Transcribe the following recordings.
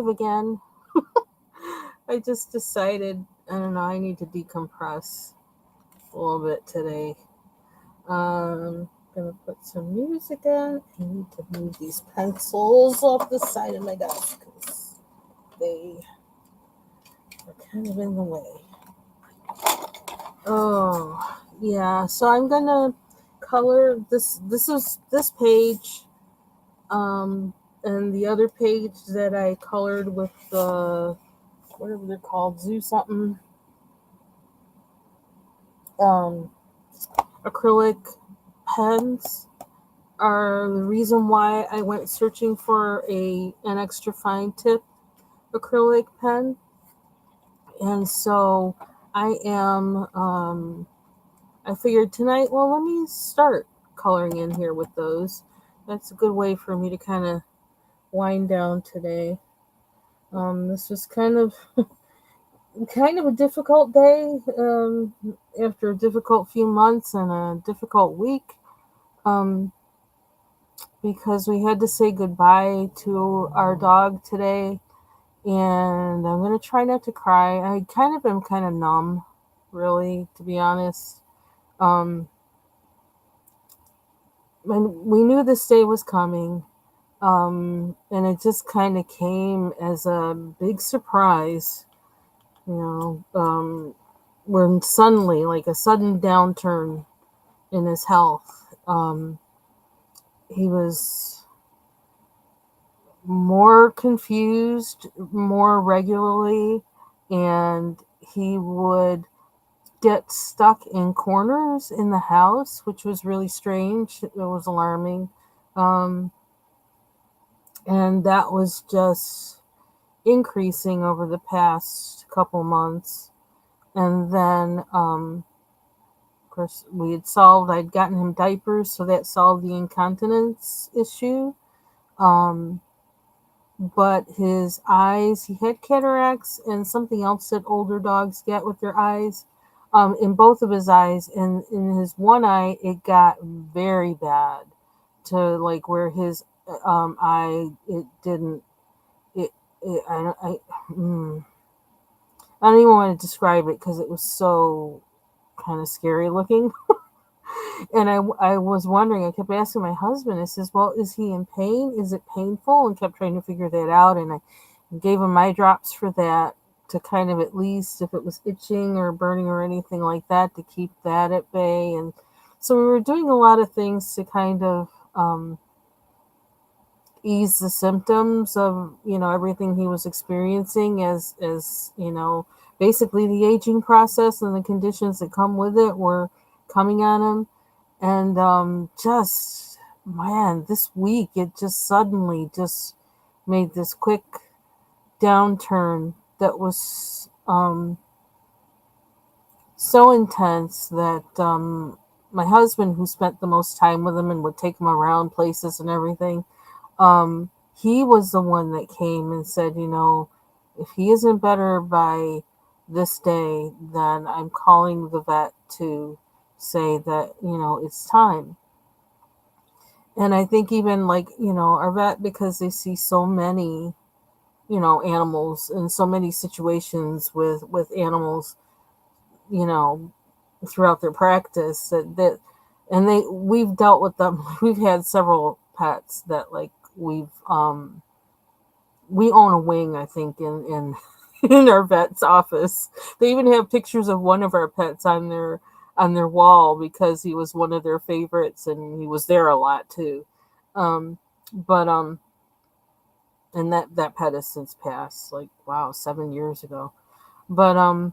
again. I just decided, I don't know, I need to decompress a little bit today. Gonna put some music in. I need to move these pencils off the side of my desk because they are kind of in the way. Oh, yeah. So I'm gonna color this. This is this page, and the other page that I colored with the whatever they're called, zoo something, um, acrylic pens are the reason why I went searching for an extra fine tip acrylic pen. And so I am I figured tonight, well, let me start coloring in here with those. That's a good way for me to kind of wind down today. This was kind of a difficult day, after a difficult few months and a difficult week, um, because we had to say goodbye to our dog today. And I'm gonna try not to cry. I kind of am kind of numb, really, to be honest. Um, and we knew this day was coming, and it just kind of came as a big surprise, you know, when suddenly, like a sudden downturn in his health. He was more confused more regularly, and he would get stuck in corners in the house, which was really strange. It was alarming. Um, and that was just increasing over the past couple months. And then, of course, I'd gotten him diapers, so that solved the incontinence issue. Um, but his eyes, he had cataracts and something else that older dogs get with their eyes, in both of his eyes. And in his one eye, it got very bad to like where his eye, it didn't, it mm, I don't even want to describe it because it was so kind of scary looking. And I was wondering, I kept asking my husband, I says, well, is he in pain? Is it painful? And kept trying to figure that out. And I gave him eye drops for that to kind of, at least if it was itching or burning or anything like that, to keep that at bay. And so we were doing a lot of things to kind of ease the symptoms of, everything he was experiencing, as basically the aging process and the conditions that come with it were coming on him. And just, man, this week it just suddenly just made this quick downturn that was so intense that my husband, who spent the most time with him and would take him around places and everything, he was the one that came and said, if he isn't better by this day, then I'm calling the vet to say that, it's time. And I think even like, our vet, because they see so many, animals in so many situations with animals, you know, throughout their practice, and we've dealt with them. We've had several pets that, like, we own a wing, I think, in in our vet's office. They even have pictures of one of our pets on their wall because he was one of their favorites and he was there a lot too. But and that pet has since passed, like, wow, 7 years ago. But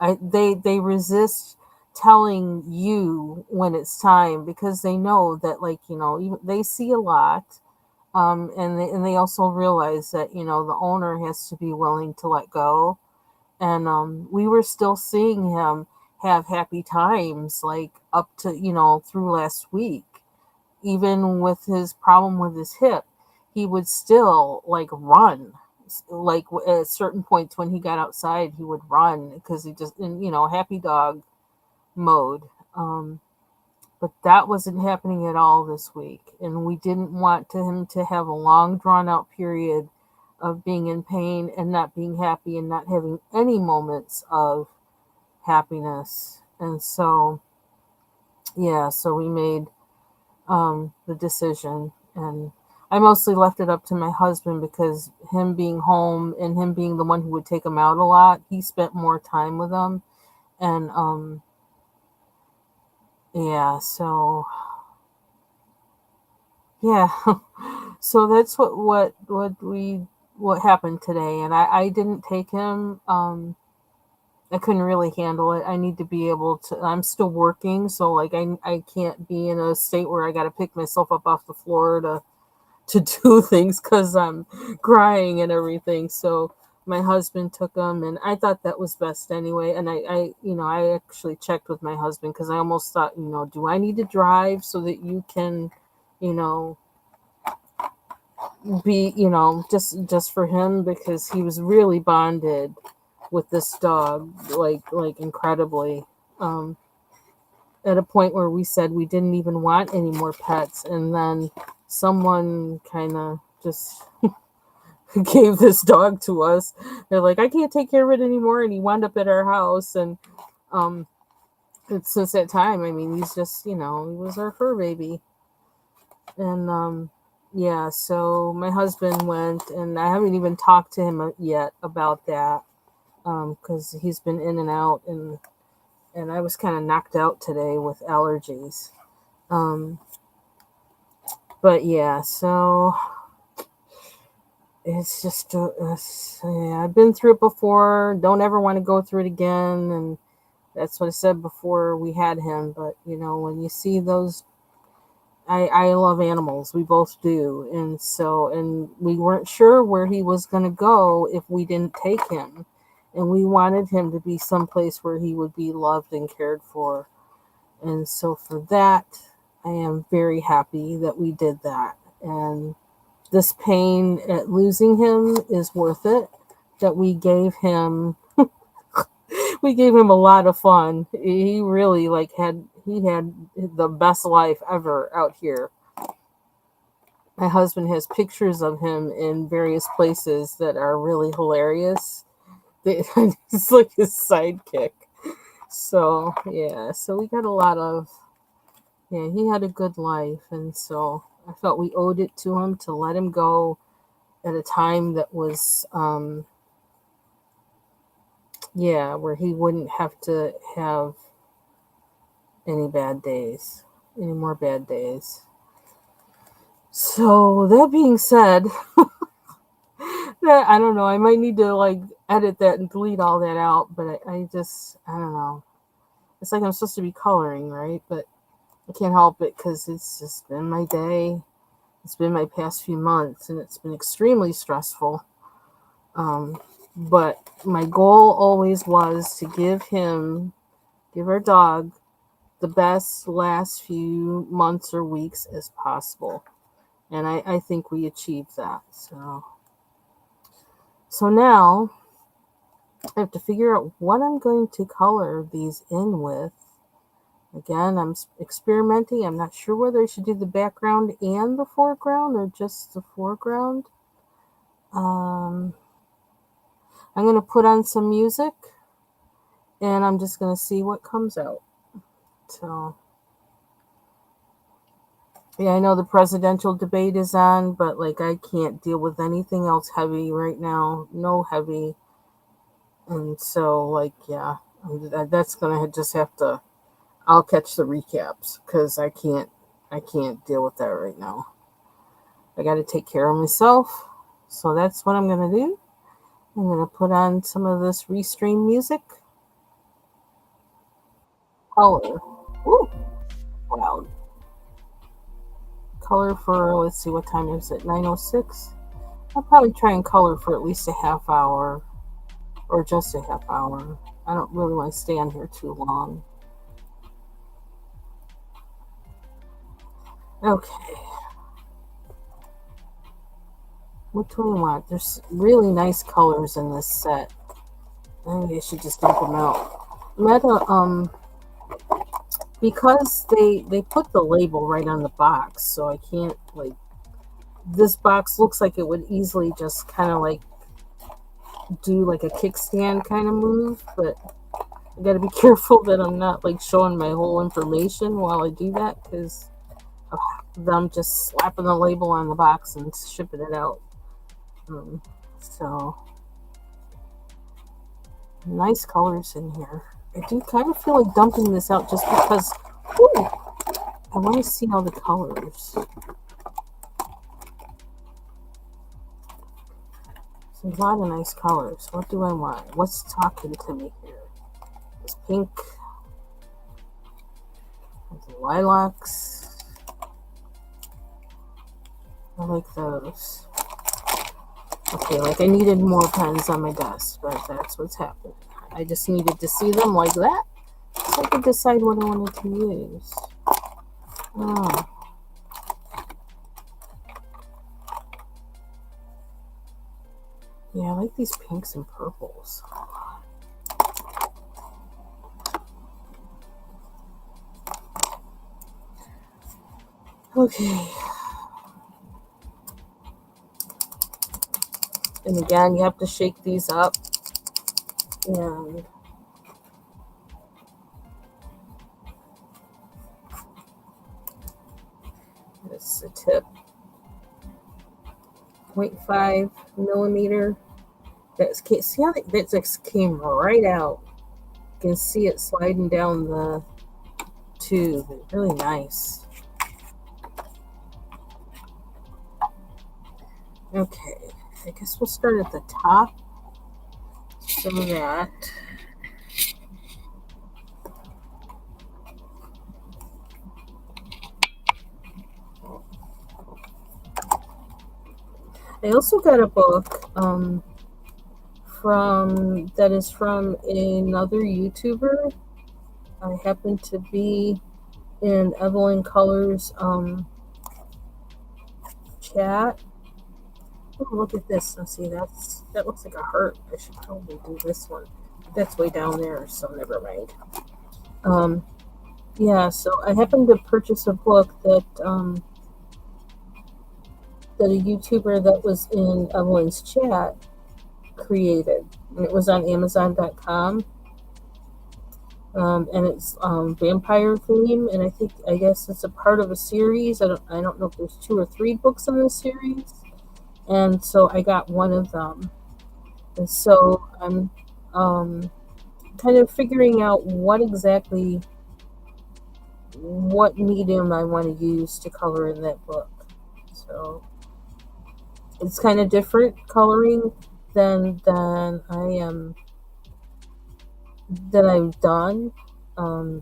they resist telling you when it's time because they know that, like, even they see a lot. And they also realize that, the owner has to be willing to let go. And we were still seeing him have happy times, like, up to, through last week. Even with his problem with his hip, he would still, like, run. Like, at certain points when he got outside, he would run because he just, in, happy dog mode. But that wasn't happening at all this week, and we didn't want him to have a long, drawn out period of being in pain and not being happy and not having any moments of happiness. And so, yeah, so we made the decision. And I mostly left it up to my husband because him being home and him being the one who would take him out a lot, he spent more time with them. And yeah, so yeah, so that's what happened today. And I didn't take him. I couldn't really handle it. I need to be able to. I'm still working, so like I can't be in a state where I got to pick myself up off the floor to do things because I'm crying and everything. So my husband took him, and I thought that was best anyway. And I actually checked with my husband because I almost thought, do I need to drive so that you can, you know, be, just for him, because he was really bonded with this dog, like incredibly. Um, at a point where we said we didn't even want any more pets, and then someone kind of just gave this dog to us. They're like, I can't take care of it anymore, and he wound up at our house. And um, since that time, I mean, he's just, he was our fur baby. And yeah, so my husband went, and I haven't even talked to him yet about that because he's been in and out, and I was kind of knocked out today with allergies. Um, but yeah, so it's just, yeah, I've been through it before. Don't ever want to go through it again. And that's what I said before we had him. But, when you see those, I love animals. We both do. And we weren't sure where he was going to go if we didn't take him. And we wanted him to be someplace where he would be loved and cared for. And so for that, I am very happy that we did that. And this pain at losing him is worth it. That we gave him a lot of fun. He really had the best life ever out here. My husband has pictures of him in various places that are really hilarious. It's like his sidekick. So yeah, so we got a lot of, yeah, he had a good life, and so I felt we owed it to him to let him go at a time that was, yeah, where he wouldn't have to have any more bad days. So that being said, that I don't know, I might need to edit that and delete all that out, but I don't know. It's like I'm supposed to be coloring, right? But I can't help it because it's just been my day. It's been my past few months, and it's been extremely stressful. But my goal always was to give our dog the best last few months or weeks as possible. And I think we achieved that. So now I have to figure out what I'm going to color these in with. Again, I'm experimenting. I'm not sure whether I should do the background and the foreground or just the foreground. I'm going to put on some music, and I'm just going to see what comes out. So, yeah, I know the presidential debate is on, but I can't deal with anything else heavy right now. No heavy. And so, yeah, that's going to just have to, I'll catch the recaps because I can't deal with that right now. I got to take care of myself. So that's what I'm going to do. I'm going to put on some of this Restream music. Color. Ooh, loud. Color for, let's see, what time is it? 9:06. I'll probably try and color for at least a half hour or just a half hour. I don't really want to stay on here too long. Okay. What do we want? There's really nice colors in this set. Maybe I should just dump them out. Meta, because they put the label right on the box, so I can't this box looks like it would easily just kind of like do like a kickstand kind of move, but I gotta be careful that I'm not like showing my whole information while I do that, because I'm just slapping the label on the box and shipping it out. So nice colors in here. I do kind of feel like dumping this out just because I want to see all the colors. There's a lot of nice colors. What do I want? What's talking to me here? This pink. There's lilacs. I like those. Okay, like I needed more pens on my desk, but that's what's happening. I just needed to see them like that so I could decide what I wanted to use. Oh. Yeah, I like these pinks and purples. Okay. And again, you have to shake these up. And this is a tip. 0.5 millimeter. See how that just came right out. You can see it sliding down the tube. Really nice. Okay, I guess we'll start at the top so that I also got a book that is from another YouTuber. I happen to be in Evelyn Colors chat. Oh, look at this. Let's see, that looks like a heart. I should probably do this one. That's way down there, so never mind. Yeah, so I happened to purchase a book that that a YouTuber that was in Evelyn's chat created. And it was on Amazon.com. And it's vampire theme, and I guess it's a part of a series. I don't know if there's 2 or 3 books in this series, and so I got one of them, and so I'm kind of figuring out what medium I want to use to color in that book. So it's kind of different coloring than that I've done.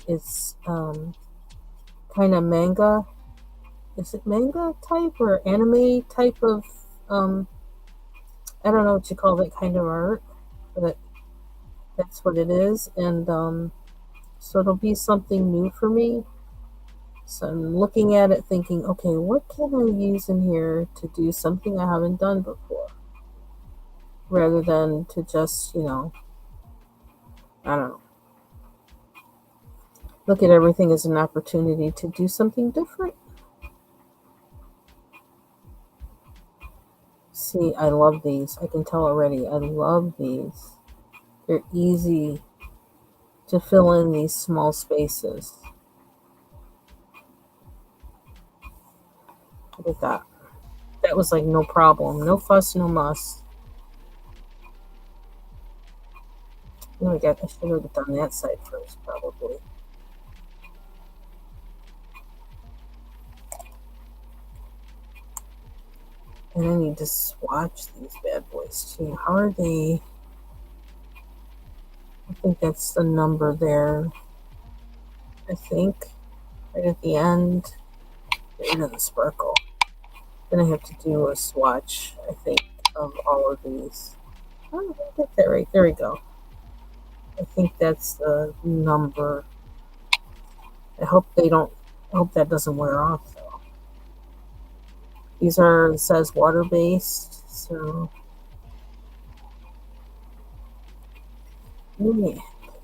It's kind of manga. Is it manga type or anime type of? I don't know what you call that kind of art, but that's what it is. And so it'll be something new for me. So I'm looking at it, thinking, okay, what can I use in here to do something I haven't done before, rather than to just, I don't know, look at everything as an opportunity to do something different. See, I love these. I can tell already. I love these. They're easy to fill in these small spaces. Look at that. That was like no problem. No fuss, no muss. Oh my god, I should have done that side first, probably. And I need to swatch these bad boys too. How are they? I think that's the number there. I think. Right at the end. Get rid of the sparkle. Then I have to do a swatch, I think, of all of these. Oh, I get that right. There we go. I think that's the number. I hope that doesn't wear off though. It says water based, so yeah,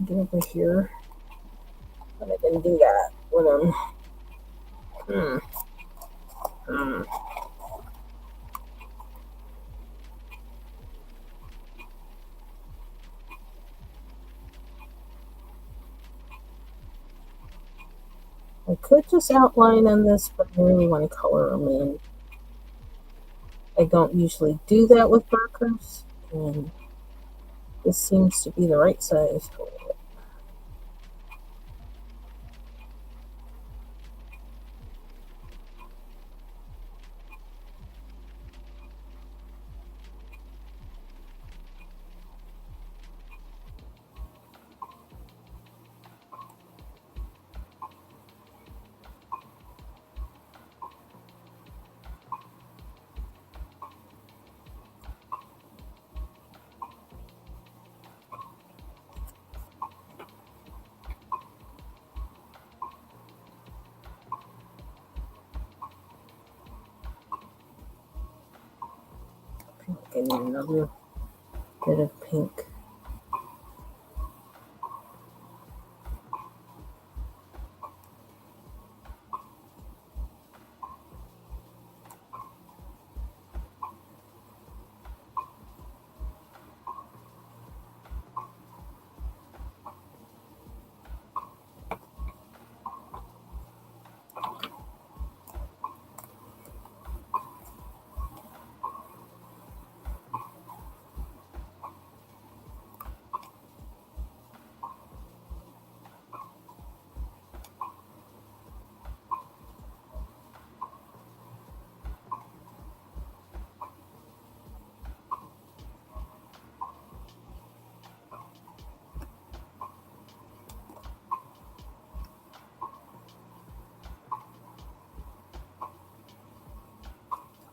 get over here. But I didn't do that when I'm could just outline on this, but I really want to color them in. I don't usually do that with markers, and this seems to be the right size for it. I need another bit of pink.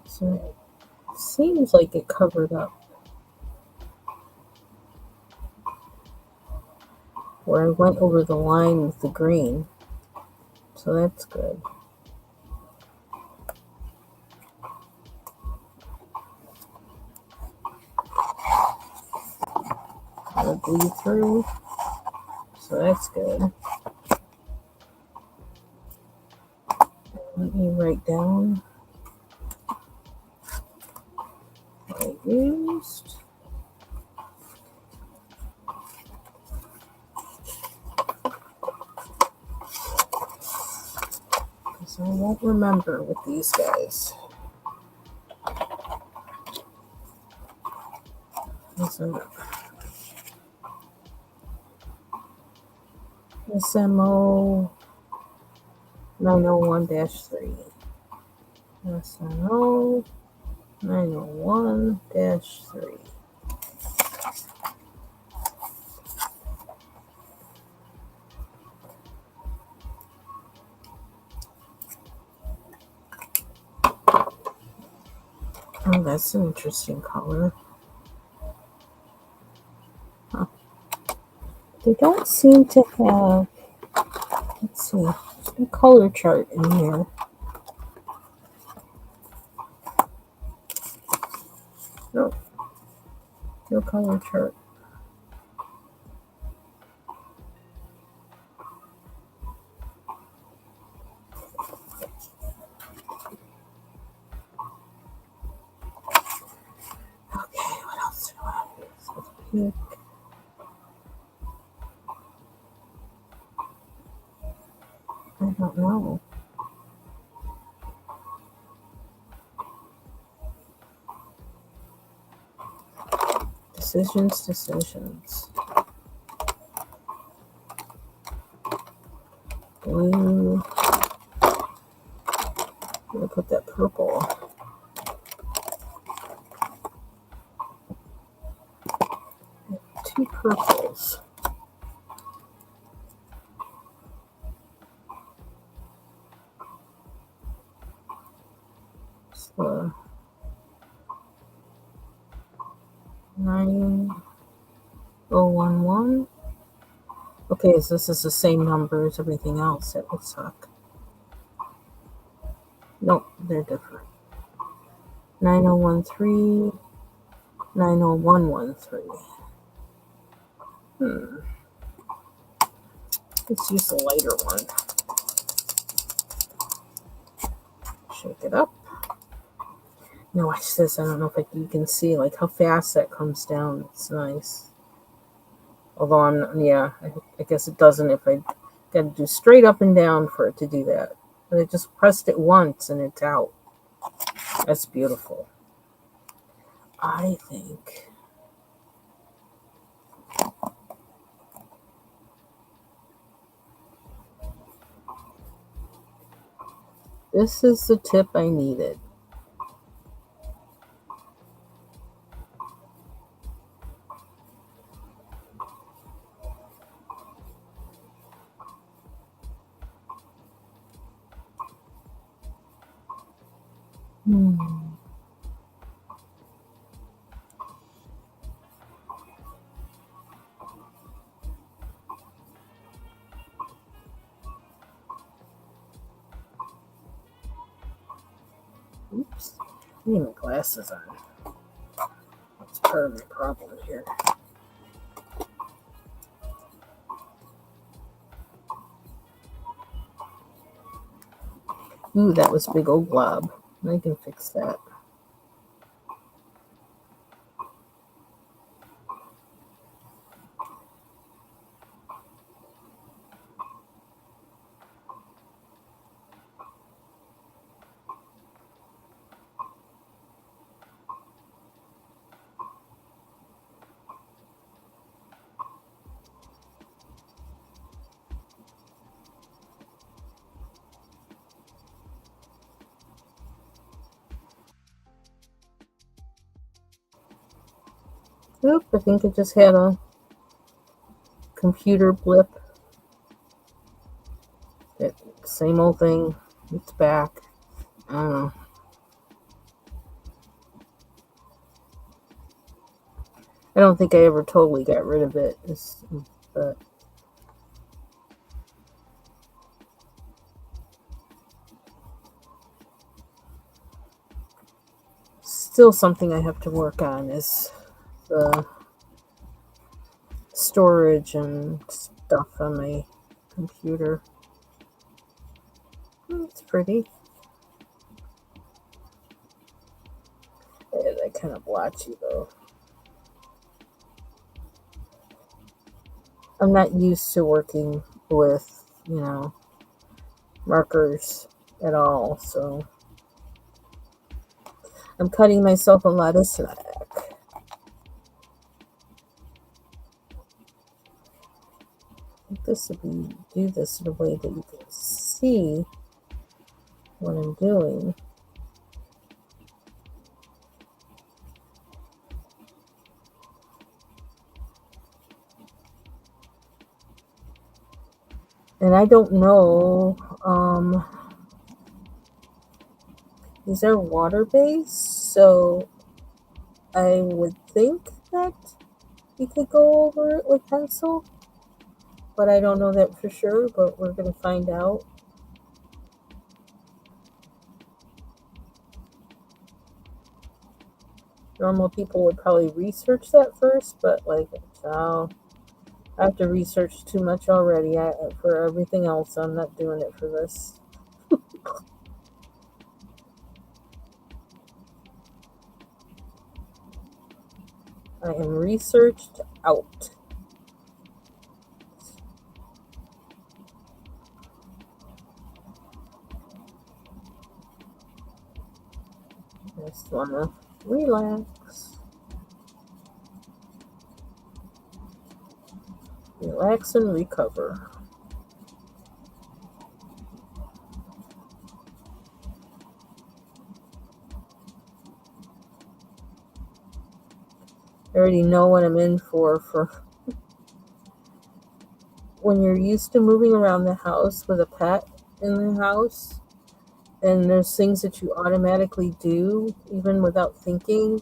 So it seems like it covered up where I went over the line with the green. So that's good. It'll bleed through. So that's good. Let me write down what I used. Because I won't remember with these guys. SMO 901-3. SMO 901-3. Oh, that's an interesting color. Huh. They don't seem to have, let's see, a color chart in here. No, no color chart. Okay, what else do I use? Pink. I don't know. Decisions. Blue. I'm gonna put that purple. Two purples. So 9011. Okay, so this is the same number as everything else. That would suck. Nope, they're different. 9013, 90113. Let's use the lighter one. Shake it up. Now watch this. I don't know if you can see like how fast that comes down. It's nice. Although I guess it doesn't if I Got to do straight up and down for it to do that. And I just pressed it once and it's out. That's beautiful. I think this is the tip I needed. Oops. I need my glasses on. That's part of my problem here. Ooh, that was a big old blob. I can fix that. Oop, I think I just had a computer blip. That same old thing. It's back. I don't know. I don't think I ever totally got rid of it. But still something I have to work on is the storage and stuff on my computer. It's pretty. They're kind of blotchy though. I'm not used to working with, markers at all, so I'm cutting myself a lot of slack. This would be do this in a way that you can see what I'm doing. And I don't know, these are water-based, so I would think that you could go over it with pencil, but I don't know that for sure, but we're going to find out. Normal people would probably research that first, but I have to research too much already for everything else. I'm not doing it for this. I am researched out. Just wanna relax. Relax and recover. I already know what I'm in for when you're used to moving around the house with a pet in the house, and there's things that you automatically do even without thinking,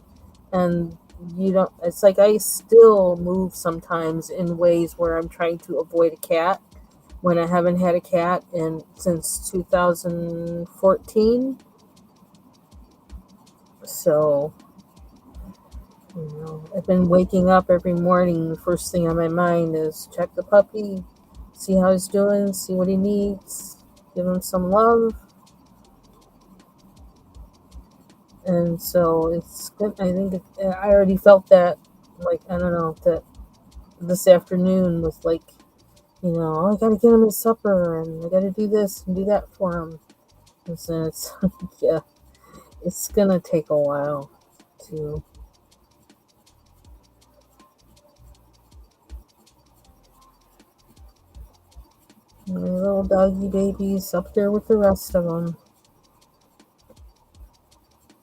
and you don't. It's like I still move sometimes in ways where I'm trying to avoid a cat when I haven't had a cat since 2014. So I've been waking up every morning. The first thing on my mind is check the puppy, see how he's doing, see what he needs, give him some love. And so it's good. I think I already felt that, I don't know, that this afternoon was I got to get him his supper, and I got to do this and do that for him. And so it's, yeah, it's going to take a while to. My little doggy baby's up there with the rest of them.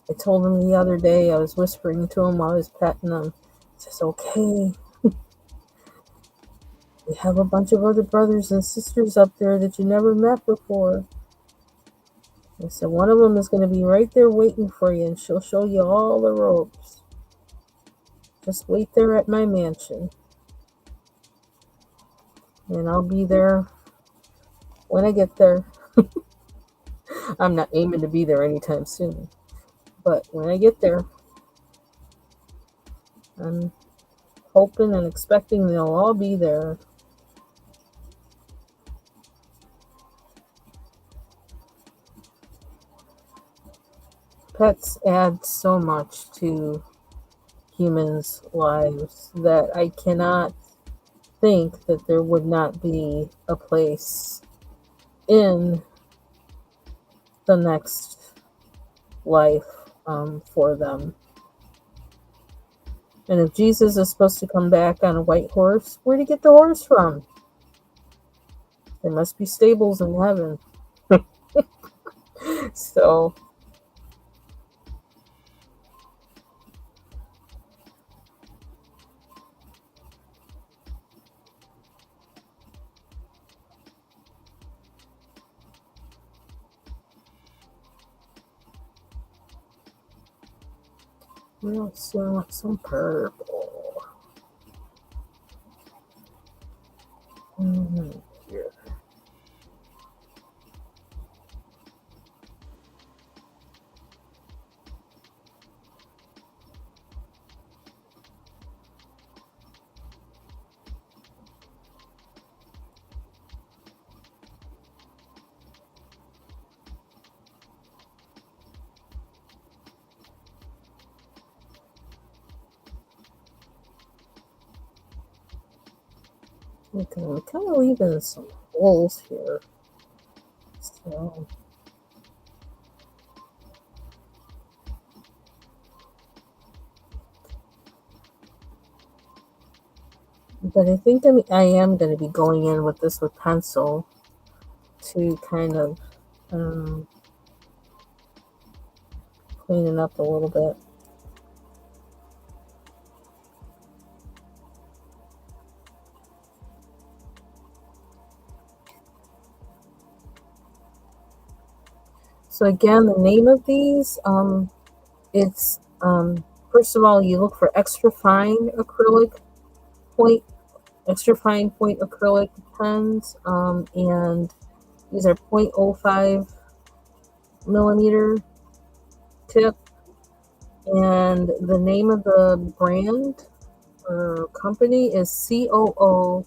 I told him the other day, I was whispering to him while I was petting him. He says, okay, we have a bunch of other brothers and sisters up there that you never met before. I said, one of them is going to be right there waiting for you, and she'll show you all the ropes. Just wait there at my mansion. And I'll be there when I get there. I'm not aiming to be there anytime soon. But when I get there, I'm hoping and expecting they'll all be there. Pets add so much to humans' lives that I cannot think that there would not be a place in the next life for them. And if Jesus is supposed to come back on a white horse, where'd he get the horse from? There must be stables in heaven. So, let's want some purple. Here. Okay, I'm kind of leaving some holes here. So, but I think I am going to be going in with this with pencil to kind of clean it up a little bit. So again, the name of these, it's first of all, you look for extra fine point acrylic pens, and these are 0.05 millimeter tip, and the name of the brand or company is Coogert.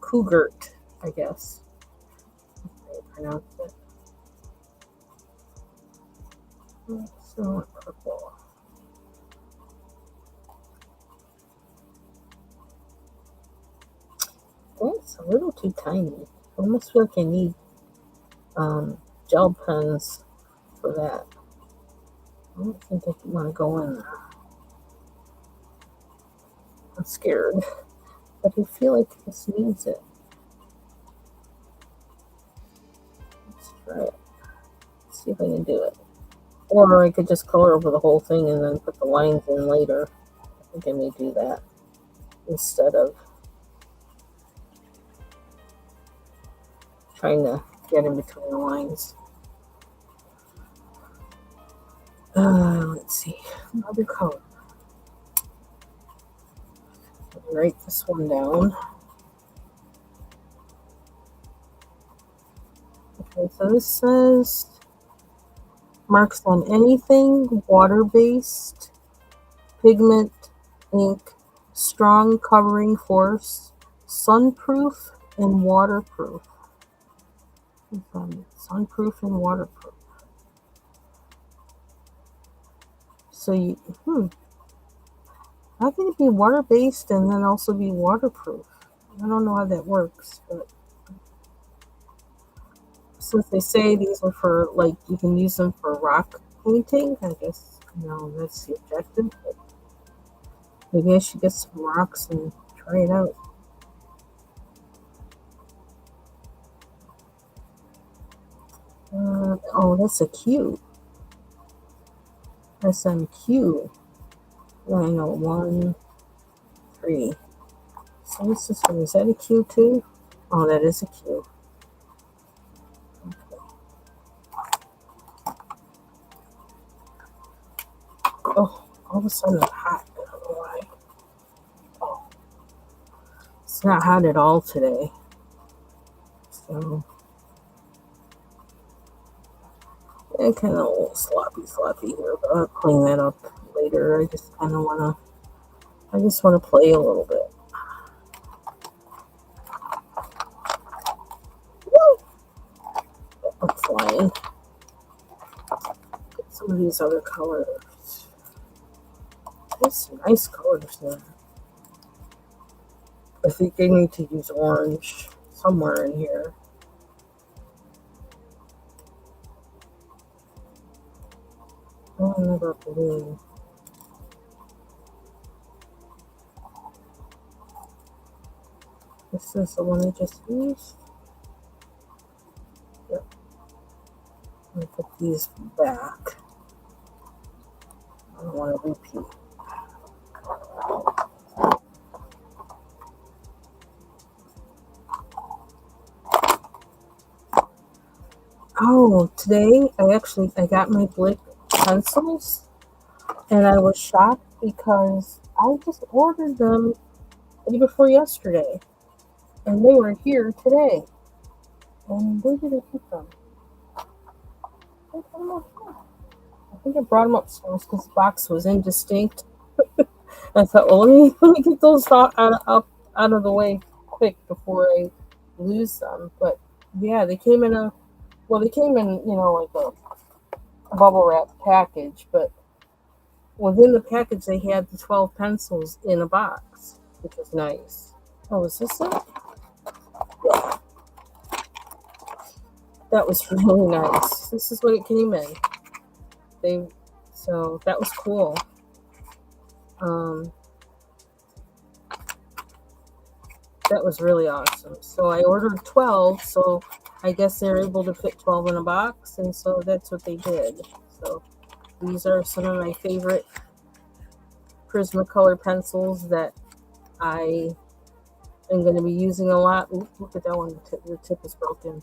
Coogert, I guess. I pronounce it. So purple. That's a little too tiny. I almost feel like I need gel pens for that. I don't think I want to go in there. I'm scared, but I feel like this needs it. Let's try it. Let's see if I can do it. Or I could just color over the whole thing and then put the lines in later. I think I may do that instead of trying to get in between the lines. Let's see. Another color. Write this one down. Okay, so this says marks on anything water-based, pigment, ink, strong covering force, sunproof, and waterproof. Sunproof and waterproof. So How can it be water-based and then also be waterproof? I don't know how that works, but since they say these are for, like, you can use them for rock painting, I guess, that's the objective. But maybe I should get some rocks and try it out. Oh, that's a Q. SMQ. I know, 1, 3. So what's this one? Is that a Q too? Oh, that is a Q. Oh, all of a sudden it's hot. I don't know why. It's not hot at all today. So, kind of a little sloppy here, but I'll clean that up later. I just want to play a little bit. I'm flying. Get some of these other colors. There's some nice colors there. I think I need to use orange somewhere in here. Oh, another blue. This is the one I just used. Yep. I'm gonna put these back. I don't want to repeat. Oh, today I got my Blick pencils, and I was shocked because I just ordered them the day before yesterday, and they were here today. And where did I put them? I think I brought them upstairs because the box was indistinct. I thought, well, let me get those out of the way quick before I lose them. But yeah, they came in like a bubble wrap package, but within the package they had the 12 pencils in a box, which was nice. Oh, is this it? Yeah, that was really nice. This is what it came in. So that was cool. Um, that was really awesome. So I ordered 12, so I guess they're able to fit 12 in a box, and so that's what they did. So these are some of my favorite Prismacolor pencils that I am going to be using a lot. Ooh, look at that one, the tip is broken.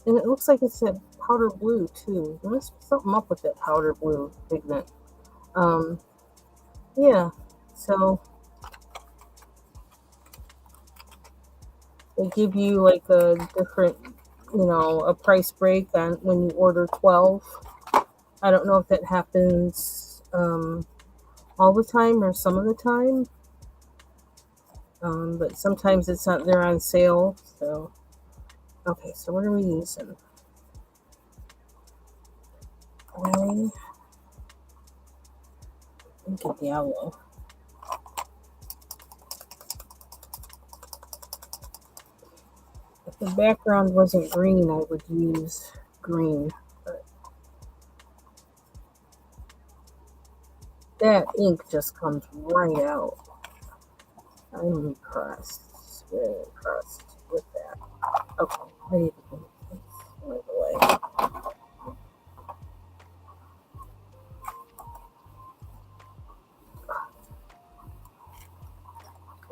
And it looks like it's a powder blue too. There must be something up with that powder blue pigment. Yeah, so they give you like a different, a price break on when you order 12. I don't know if that happens all the time or some of the time, but sometimes it's not there on sale. So, okay, so what are we using? I think it's yellow. If the background wasn't green, I would use green. But that ink just comes right out. I'm impressed. Very impressed with that. Okay, I need to move this out of the way.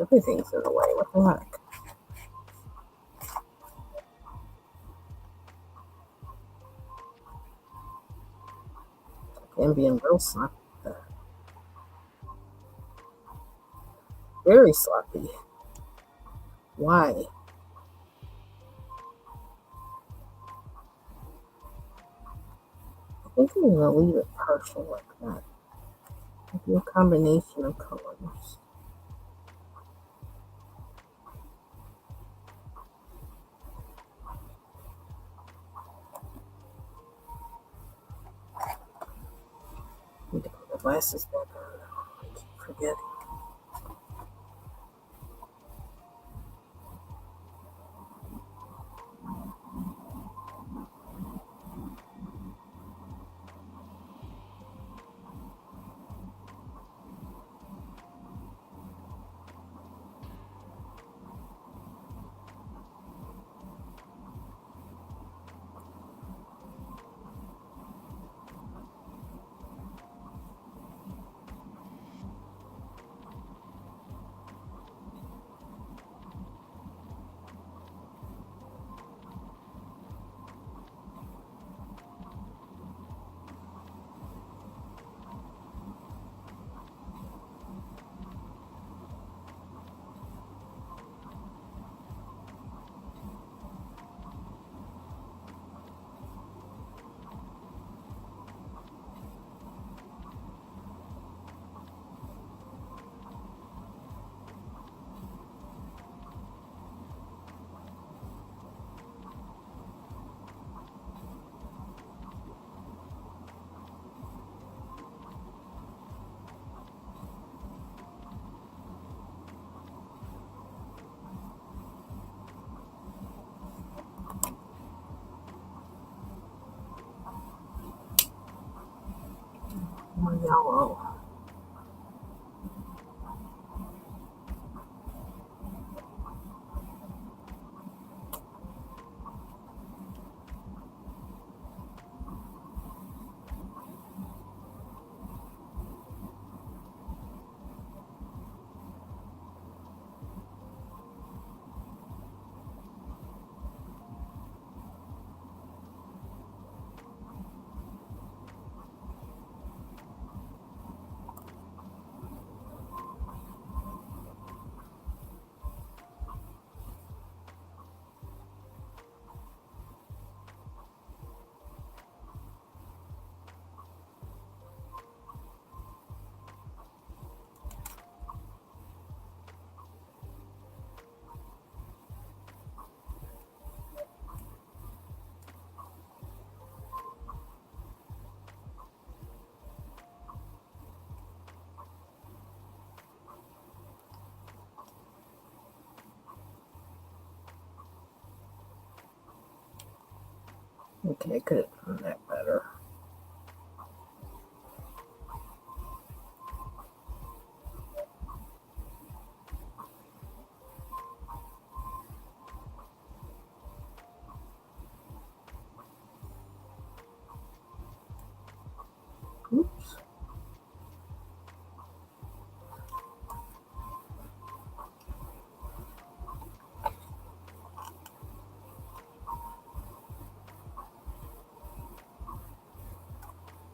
Everything's in the way. What the heck? I'm being real sloppy. Very sloppy. Why? I think I'm gonna leave it partial like that. Do a combination of colors. need to put my glasses back on. I keep forgetting. More yellow. Okay, good. That better.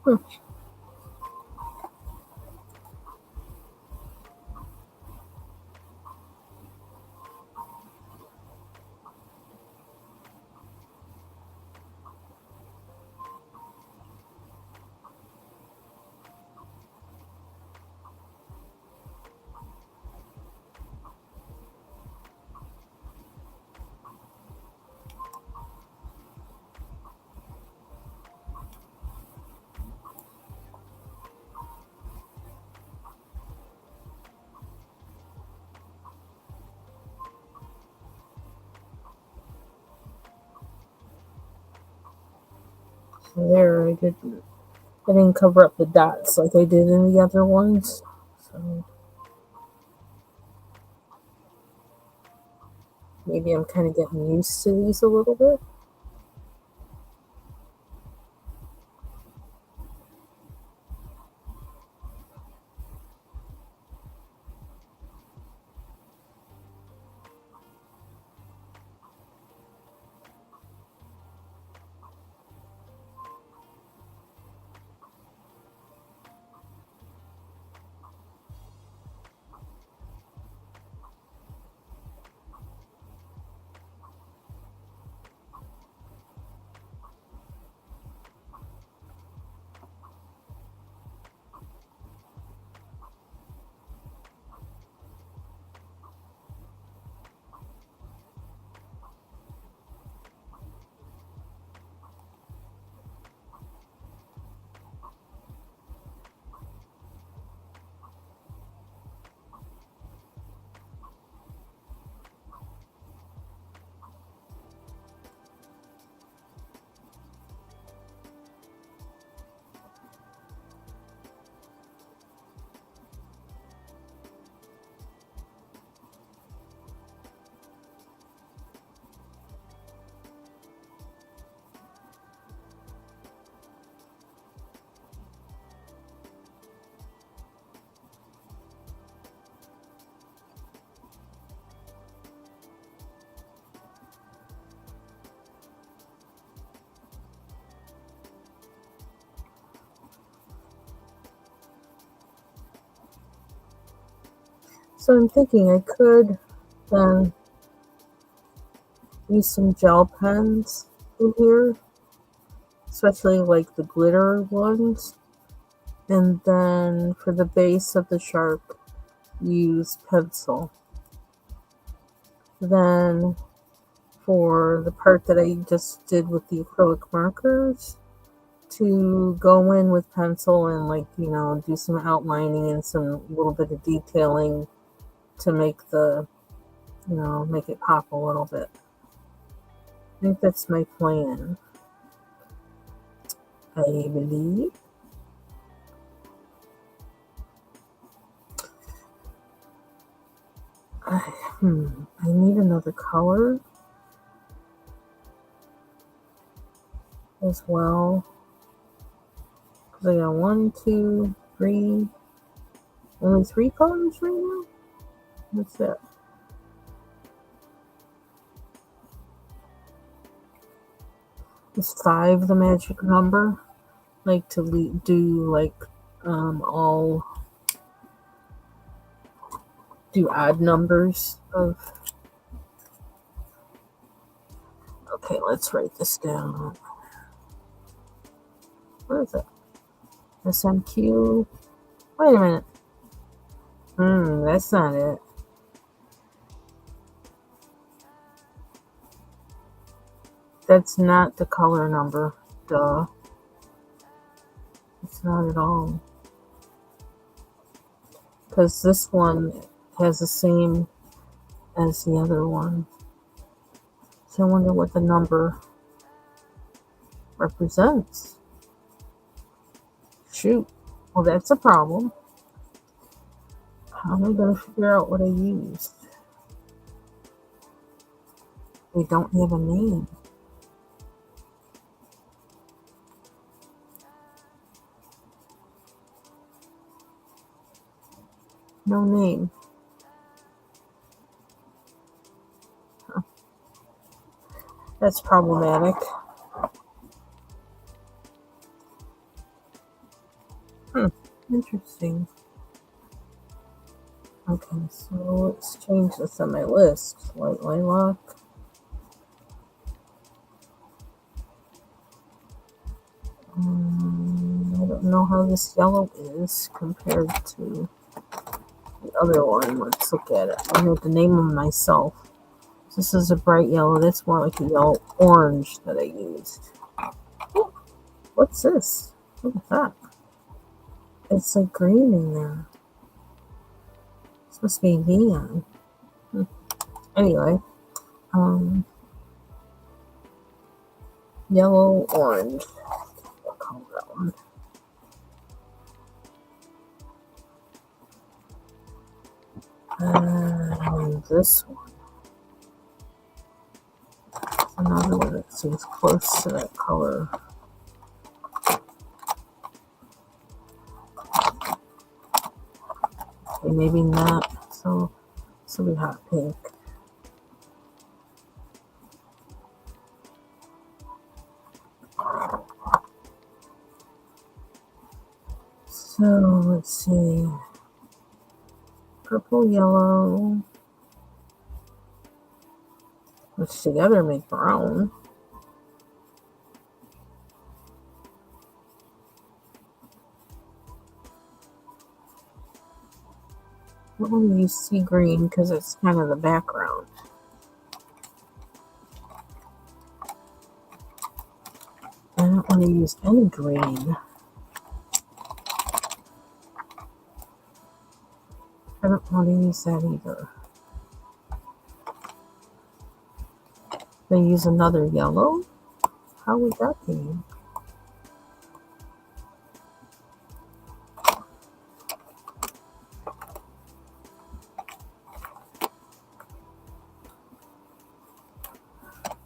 Oops. So there, I didn't cover up the dots like I did in the other ones. So maybe I'm kind of getting used to these a little bit. So I'm thinking I could use some gel pens in here, especially like the glitter ones. And then for the base of the shark, use pencil. Then for the part that I just did with the acrylic markers, to go in with pencil and do some outlining and some little bit of detailing to make make it pop a little bit. I think that's my plan. I believe. I need another color as well. Because I got 1, 2, 3, only 3 colors right now? What's that? Is 5 the magic number? Like to do all do odd numbers of. Okay, let's write this down. Where is it? SMQ. Wait a minute. That's not it. That's not the color number. Duh. It's not at all. Because this one has the same as the other one. So I wonder what the number represents. Shoot. Well, that's a problem. How am I going to figure out what I used? They don't have a name. No name. Huh. That's problematic. Interesting. Okay, so let's change this on my list. Light lilac. I don't know how this yellow is compared to the other one. Let's look at it. I have to name them myself. This is a bright yellow. That's more like a yellow orange that I used. Oh, what's this? Look at that. It's like green in there. This must be neon. Anyway, yellow, orange. I'll call that one. And this one. Another one that seems close to that color. Okay, maybe not. So this will be hot pink. So let's see. Purple, yellow, which together make brown. I don't want to use sea green because it's kind of the background. I don't want to use any green. I don't want to use that either. They use another yellow? How would that be?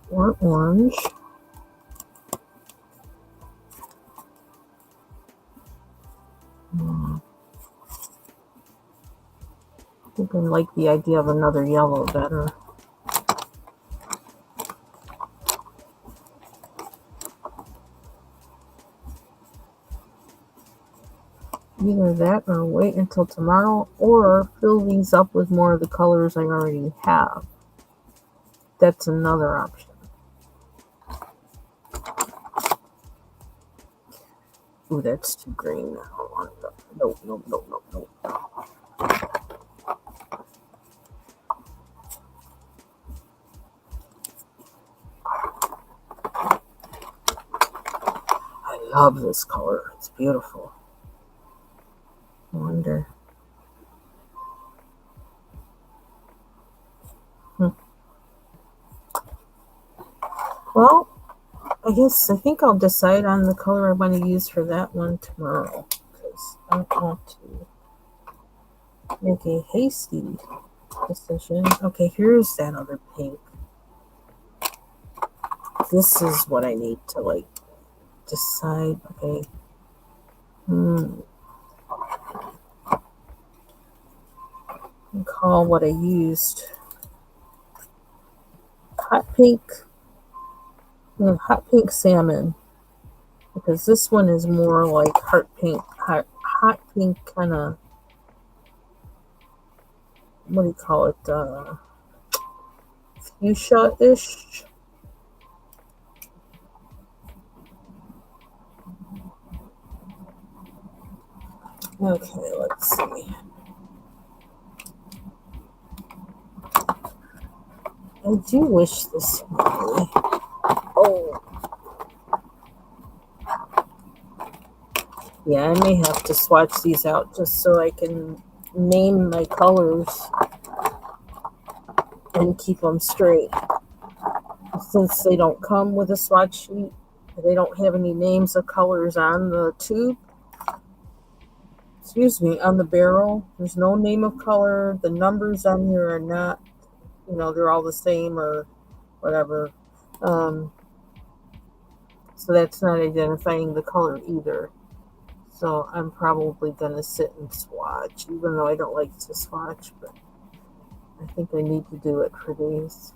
Or orange. I think I like the idea of another yellow better. either that or wait until tomorrow or fill these up with more of the colors I already have. That's another option. Ooh, that's too green now. No. I love this color. It's beautiful. I wonder. Well, I think I'll decide on the color I want to use for that one tomorrow, because I don't want to make a hasty decision. Okay, here's that other pink. This is what I need to decide. Okay. Call what I used hot pink salmon, because this one is more like hot pink kind of, what do you call it, fuchsia-ish. Okay, let's see. I do wish this way. Oh. Yeah, I may have to swatch these out just so I can name my colors and keep them straight. Since they don't come with a swatch sheet, they don't have any names of colors on the tube. On the barrel. There's no name of color. The numbers on here are not, they're all the same or whatever. So that's not identifying the color either. So I'm probably going to sit and swatch, even though I don't like to swatch, but I think I need to do it for these.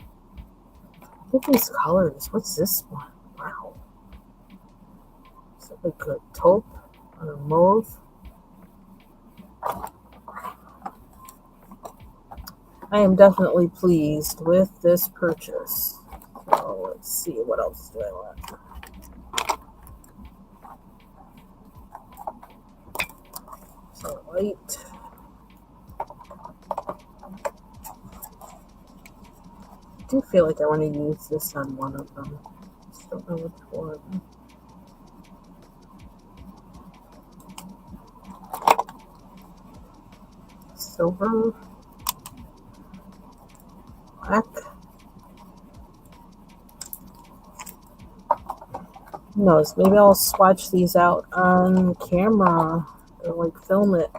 Look at these colors. What's this one? Wow. Is it like a taupe or a mauve? I am definitely pleased with this purchase. So let's see, what else do I want? So light. I do feel like I want to use this on one of them. Just don't know which one. Silver. Black. Who knows? Maybe I'll swatch these out on camera or film it,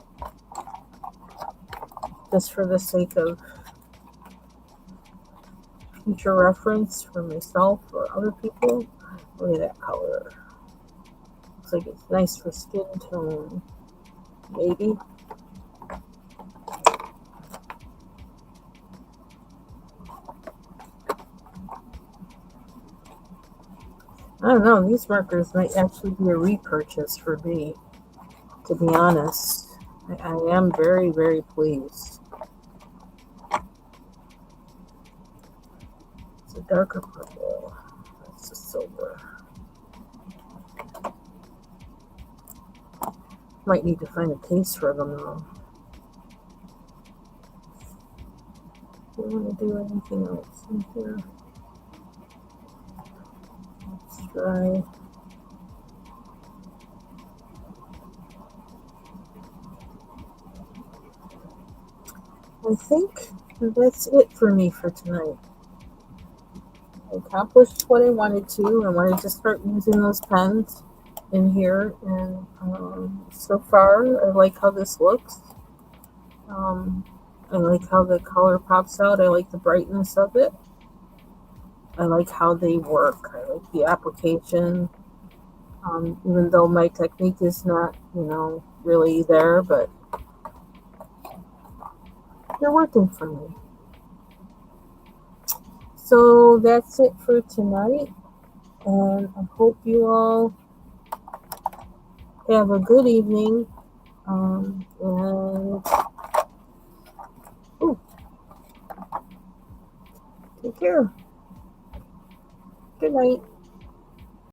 just for the sake of future reference for myself or other people. Look at that color. Looks like it's nice for skin tone. Maybe. I don't know, these markers might actually be a repurchase for me, to be honest. I am very, very pleased. It's a darker purple. That's a silver. Might need to find a case for them though. Do you want to do anything else in here? Let's try. I think that's it for me for tonight. I accomplished what I wanted to. I wanted to start using those pens in here, and so far I like how this looks. I like how the color pops out. I like the brightness of it. I like how they work. I like the application. Even though my technique is not, really there, but they're working for me. So that's it for tonight, and I hope you all have a good evening. And ooh, take care. Good night.